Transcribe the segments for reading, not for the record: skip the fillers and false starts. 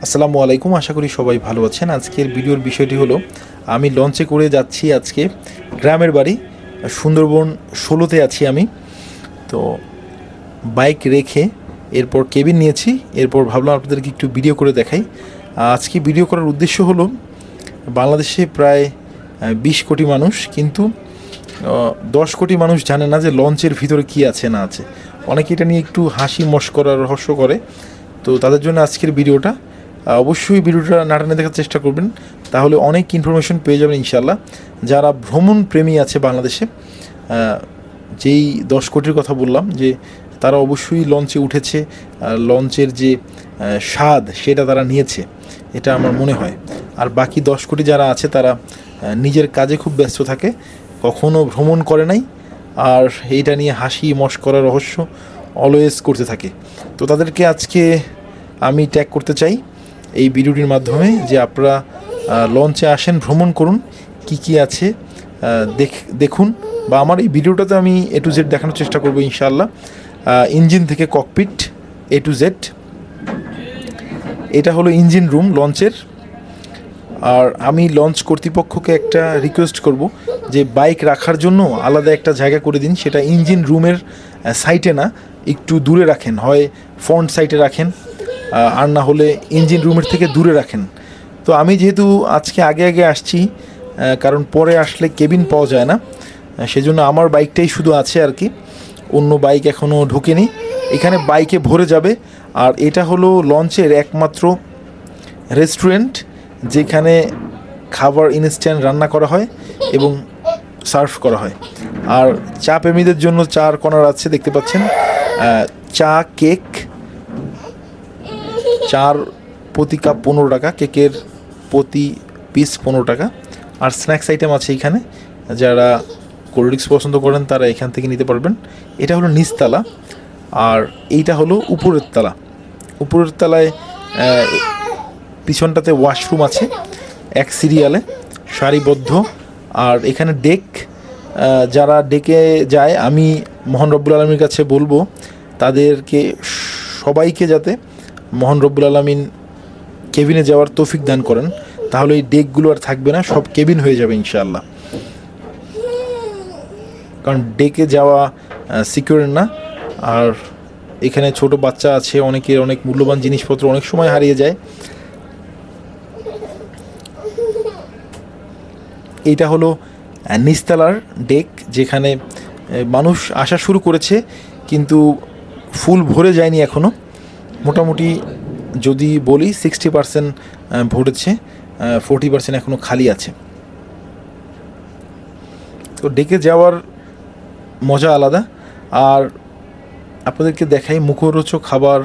আসসালামু আলাইকুম, আশা করি সবাই ভালো আছেন। আজকের ভিডিওর বিষয়টি হলো আমি লঞ্চে করে যাচ্ছি আজকে গ্রামের বাড়ি সুন্দরবন 16তে আছি আমি। তো বাইক রেখে এরপর কেবিন নিয়েছি, এরপর ভাবলাম আপনাদেরকে একটু ভিডিও করে দেখাই। আজকে ভিডিও করার উদ্দেশ্য হলো বাংলাদেশে প্রায় 20 কোটি মানুষ, কিন্তু 10 কোটি মানুষ জানে না যে লঞ্চের ভিতরে কী আছে না আছে। অনেকে এটা নিয়ে একটু হাসি মশকরা রহস্য করে। তো তাদের জন্য আজকের ভিডিওটা, অবশ্যই ভিডিওটা নাটানে দেখার চেষ্টা করবেন, তাহলে অনেক ইনফরমেশন পেয়ে যাবেন ইনশাল্লাহ। যারা ভ্রমণ প্রেমী আছে বাংলাদেশে, যেই 10 কোটির কথা বললাম, যে তারা অবশ্যই লঞ্চে উঠেছে, লঞ্চের যে স্বাদ সেটা তারা নিয়েছে, এটা আমার মনে হয়। আর বাকি 10 কোটি যারা আছে তারা নিজের কাজে খুব ব্যস্ত থাকে, কখনো ভ্রমণ করে নাই, আর এইটা নিয়ে হাসি মশকরা রহস্য অলওয়েজ করতে থাকে। তো তাদেরকে আজকে আমি ট্যাগ করতে চাই এই ভিডিওটির মাধ্যমে, যে আপনারা লঞ্চে আসেন, ভ্রমণ করুন, কি কি আছে দেখুন। বা আমার এই ভিডিওটাতে আমি A to Z দেখানোর চেষ্টা করবো ইনশাআল্লাহ। ইঞ্জিন থেকে ককপিট A to Z। এটা হলো ইঞ্জিন রুম লঞ্চের। আর আমি লঞ্চ কর্তৃপক্ষকে একটা রিকোয়েস্ট করব যে বাইক রাখার জন্য আলাদা একটা জায়গা করে দিন, সেটা ইঞ্জিন রুমের সাইটে না, একটু দূরে রাখেন, হয় ফ্রন্ট সাইটে রাখেন, আর না হলে ইঞ্জিন রুমের থেকে দূরে রাখেন। তো আমি যেহেতু আজকে আগে আসছি, কারণ পরে আসলে কেবিন পাওয়া যায় না, সেজন্য আমার বাইকটাই শুধু আছে আর কি, অন্য বাইক এখনও ঢোকেনি। এখানে বাইকে ভরে যাবে। আর এটা হলো লঞ্চের একমাত্র রেস্টুরেন্ট যেখানে খাবার ইনস্ট্যান্ট রান্না করা হয় এবং সার্ভ করা হয়। আর চা প্রেমীদের জন্য চার কর্নার আছে, দেখতে পাচ্ছেন। চা, কেক, চার প্রতি কাপ 15 টাকা, কেকের প্রতি পিস 15 টাকা। আর স্ন্যাক্স আইটেম আছে এখানে, যারা কোল্ড ড্রিঙ্কস পছন্দ করেন তারা এখান থেকে নিতে পারবেন। এটা হলো নিচতলা, আর এইটা হলো উপরের তলা। উপরের তলায় পিছনটাতে ওয়াশরুম আছে, এক সিরিয়ালে সারিবদ্ধ। আর এখানে ডেক, যারা ডেকে যায়, আমি মহান রব্বুল আলমীর কাছে বলবো তাদেরকে সবাইকে যাতে মহান রব্বুল আলমিন কেবিনে যাওয়ার তৌফিক দান করেন, তাহলে এই ডেকগুলো আর থাকবে না, সব কেবিন হয়ে যাবে ইনশাআল্লাহ। কারণ ডেকে যাওয়া সিকিউর না। আর এখানে ছোট বাচ্চা আছে, অনেকের অনেক মূল্যবান জিনিসপত্র অনেক সময় হারিয়ে যায়। এইটা হলো নিচতলার ডেক, যেখানে মানুষ আসা শুরু করেছে, কিন্তু ফুল ভরে যায়নি এখনও। মোটামুটি যদি বলি 60% ভরেছে, 40% এখনও খালি আছে। তো ডেকে যাওয়ার মজা আলাদা। আর আপনাদেরকে দেখাই, মুখরোচক খাবার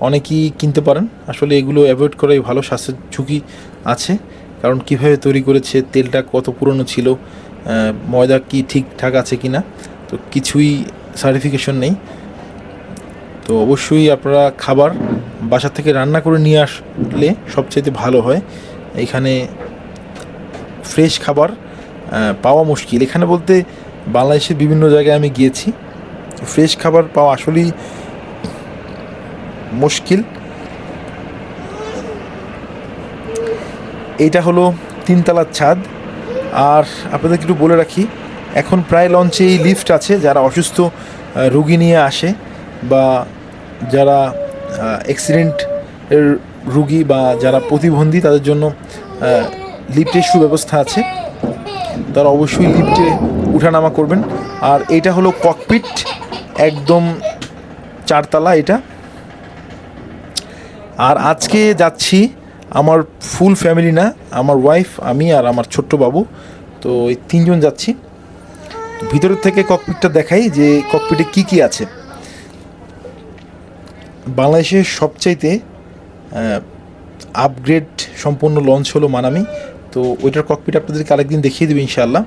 অনেকেই কিনতে পারেন, আসলে এগুলো অ্যাভয়েড করাই ভালো, স্বাস্থ্যের ঝুঁকি আছে। কারণ কীভাবে তৈরি করেছে, তেলটা কত পুরনো ছিল, ময়দা কি ঠিকঠাক আছে কি না, তো কিছুই সার্টিফিকেশন নেই। তো অবশ্যই আপনারা খাবার বাসা থেকে রান্না করে নিয়ে আসলে সবচাইতে ভালো হয়। এখানে ফ্রেশ খাবার পাওয়া মুশকিল। এখানে বলতে বাংলাদেশের বিভিন্ন জায়গায় আমি গিয়েছি, ফ্রেশ খাবার পাওয়া আসলেই মুশকিল। এইটা হলো 3 তলার ছাদ। আর আপনাদেরকে একটু বলে রাখি, এখন প্রায় লঞ্চেই লিফট আছে, যারা অসুস্থ রোগী নিয়ে আসে বা যারা অ্যাক্সিডেন্টের রুগী বা যারা প্রতিবন্ধী, তাদের জন্য লিফটের সুব্যবস্থা আছে, তারা অবশ্যই লিফটে উঠানামা করবেন। আর এইটা হলো ককপিট, একদম 4 তলা এটা। আর আজকে যাচ্ছি আমার ফুল ফ্যামিলি না, আমার ওয়াইফ, আমি আর আমার ছোট্ট বাবু, তো এই 3 জন যাচ্ছি। ভিতরের থেকে ককপিটটা দেখাই যে ককপিটে কি কি আছে। বাংলাদেশের সবচাইতে আপগ্রেড সম্পন্ন লঞ্চ হলো মানামি, তো ওইটার ককপিট আপনাদেরকে আরেকদিন দেখিয়ে দেবে ইনশাআল্লাহ।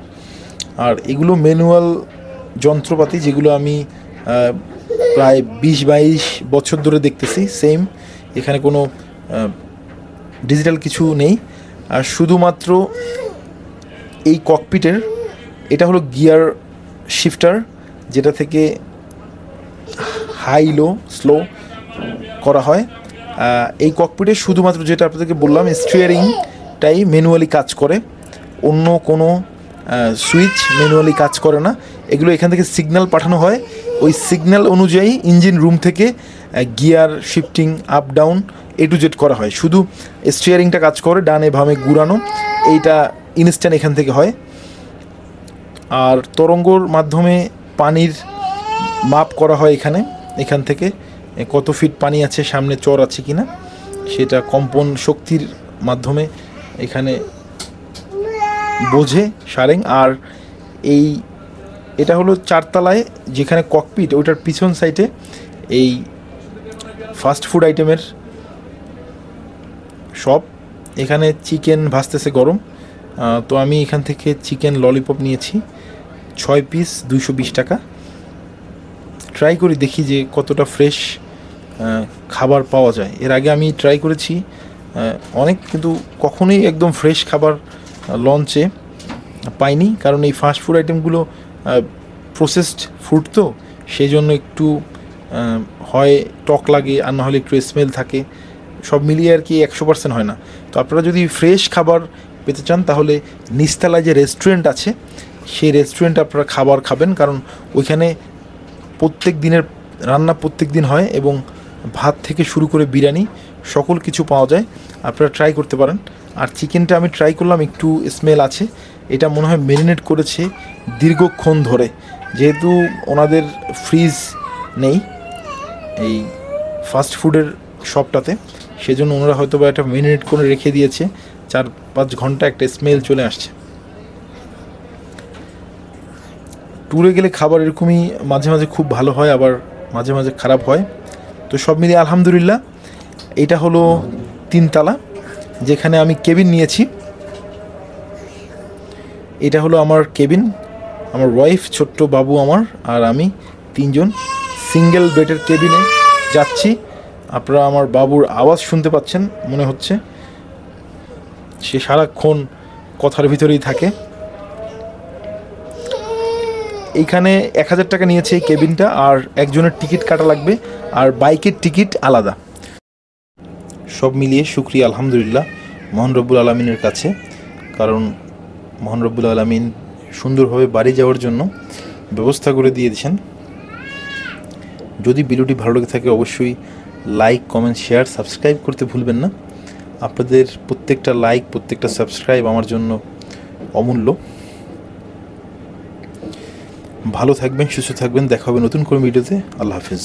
আর এগুলো ম্যানুয়াল যন্ত্রপাতি, যেগুলো আমি প্রায় 20-22 বছর ধরে দেখতেছি সেম। এখানে কোনো ডিজিটাল কিছু নেই। আর শুধুমাত্র এই ককপিটের, এটা হলো গিয়ার শিফটার, যেটা থেকে হাই লো স্লো করা হয়। এই ককপিটে শুধুমাত্র যেটা আপনাদেরকে বললাম স্টিয়ারিংটাই ম্যানুয়ালি কাজ করে, অন্য কোনো সুইচ ম্যানুয়ালি কাজ করে না। এগুলো এখান থেকে সিগন্যাল পাঠানো হয়, ওই সিগন্যাল অনুযায়ী ইঞ্জিন রুম থেকে gear shifting up down A to Z করা হয়। শুধু স্টিয়ারিংটা কাজ করে, ডানে বামে ঘুরানো, এইটা ইনস্ট্যান্ট এখান থেকে হয়। আর তরঙ্গর মাধ্যমে পানির মাপ করা হয় এখান থেকে কত ফিট পানি আছে, সামনে চর আছে কিনা, সেটা কম্পন শক্তির মাধ্যমে এখানে বোঝে সারেং। আর এটা হলো 4 তলায় যেখানে ককপিট, ওইটার পিছন সাইডে এই ফাস্ট ফুড আইটেমের শপ। এখানে চিকেন ভাজতেছে গরম, তো আমি এখান থেকে চিকেন ললিপপ নিয়েছি 6 পিস 220 টাকা। ট্রাই করি দেখি যে কতটা ফ্রেশ খাবার পাওয়া যায়। এর আগে আমি ট্রাই করেছি অনেক, কিন্তু কখনোই একদম ফ্রেশ খাবার লঞ্চে পাইনি, কারণ এই ফাস্ট ফুড আইটেমগুলো প্রসেসড ফুড, তো সেই জন্য একটু হয় টক লাগে, আর নাহলে একটু স্মেল থাকে, সব মিলিয়ে আর কি 100% হয় না। তো আপনারা যদি ফ্রেশ খাবার পেতে চান তাহলে নিচতলায় যে রেস্টুরেন্ট আছে সেই রেস্টুরেন্টে আপনারা খাবার খাবেন, কারণ ওইখানে প্রত্যেক দিনের রান্না প্রত্যেক দিন হয় এবং ভাত থেকে শুরু করে বিরিয়ানি সকল কিছু পাওয়া যায়, আপনারা ট্রাই করতে পারেন। আর চিকেনটা আমি ট্রাই করলাম, একটু স্মেল আছে, এটা মনে হয় ম্যারিনেট করেছে দীর্ঘক্ষণ ধরে, যেহেতু ওনাদের ফ্রিজ নেই এই ফাস্ট ফুডের শপটাতে, সেজন্য ওনারা হয়তো বা এটা ম্যারিনেট করে রেখে দিয়েছে 4-5 ঘন্টা, একটা স্মেল চলে আসছে। ট্যুরে গেলে খাবার এরকমই মাঝে মাঝে খুব ভালো হয়, আবার মাঝে মাঝে খারাপ হয়। তো সব মিলিয়ে আলহামদুলিল্লাহ। এটা হলো 3 তলা যেখানে আমি কেবিন নিয়েছি। এটা হলো আমার কেবিন, আমার ওয়াইফ, ছোট্ট বাবু আমার, আর আমি 3 জন সিঙ্গেল বেডের কেবিনে যাচ্ছি। আপনারা আমার বাবুর আওয়াজ শুনতে পাচ্ছেন মনে হচ্ছে, সে সারাক্ষণ কথার ভিতরেই থাকে। এইখানে 1000 টাকা নিয়েছে এই কেবিনটা, আর একজনের টিকিট কাটা লাগবে, আর বাইকের টিকিট আলাদা। সব মিলিয়ে শুকরিয়া আলহামদুলিল্লাহ মহান রব্বুল আলমিনের কাছে, কারণ মহান রব্বুল আলমিন সুন্দরভাবে বাড়ি যাওয়ার জন্য ব্যবস্থা করে দিয়েছেন। যদি ভিডিওটি ভালো লেগে থাকে অবশ্যই লাইক, কমেন্ট, শেয়ার, সাবস্ক্রাইব করতে ভুলবেন না। আপনাদের প্রত্যেকটা লাইক, প্রত্যেকটা সাবস্ক্রাইব আমার জন্য অমূল্য। ভালো থাকবেন, সুস্থ থাকবেন, দেখা হবে নতুন কোনো ভিডিওতে। আল্লাহ হাফিজ।